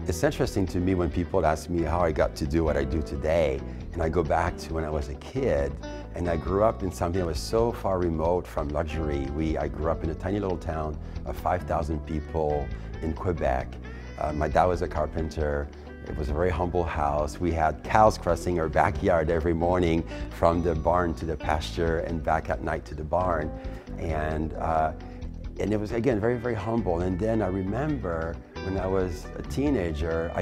It's interesting to me when people ask me how I got to do what I do today, and I go back to when I was a kid, and I grew up in something that was so far remote from luxury. I grew up in a tiny little town of 5,000 people in Quebec. My dad was a carpenter. It was a very humble house. We had cows crossing our backyard every morning from the barn to the pasture and back at night to the barn. And it was, again, very, very humble. And then I remember when I was a teenager,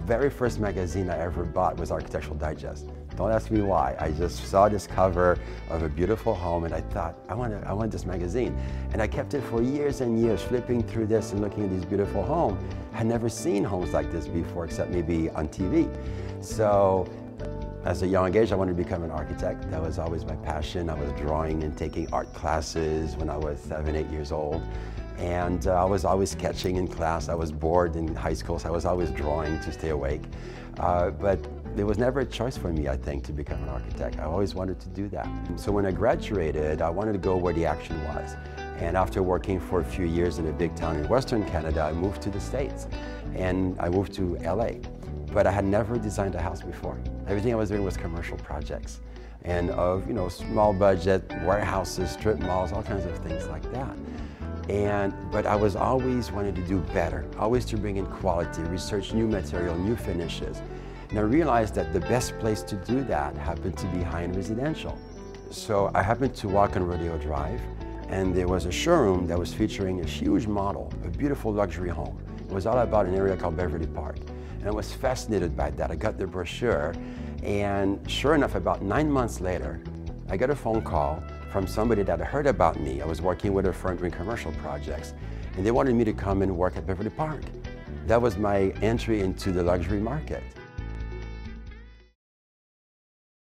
very first magazine I ever bought was Architectural Digest. Don't ask me why. I just saw this cover of a beautiful home and I thought, I want this magazine. And I kept it for years and years, flipping through this and looking at these beautiful homes. I had never seen homes like this before, except maybe on TV. So as a young age, I wanted to become an architect. That was always my passion. I was drawing and taking art classes when I was 7, 8 years old. And I was always sketching in class. I was bored in high school, so I was always drawing to stay awake. But there was never a choice for me, I think, to become an architect. I always wanted to do that. So when I graduated, I wanted to go where the action was. And after working for a few years in a big town in Western Canada, I moved to the States. And I moved to LA. But I had never designed a house before. Everything I was doing was commercial projects. And of, small budget, warehouses, strip malls, all kinds of things like that. But I was always wanting to do better, always to bring in quality, research new material, new finishes. And I realized that the best place to do that happened to be high-end residential. So I happened to walk on Rodeo Drive, and there was a showroom that was featuring a huge model, a beautiful luxury home. It was all about an area called Beverly Park. And I was fascinated by that. I got the brochure, and sure enough, about 9 months later, I got a phone call from somebody that heard about me. I was working with a firm doing commercial projects, and they wanted me to come and work at Beverly Park. That was my entry into the luxury market.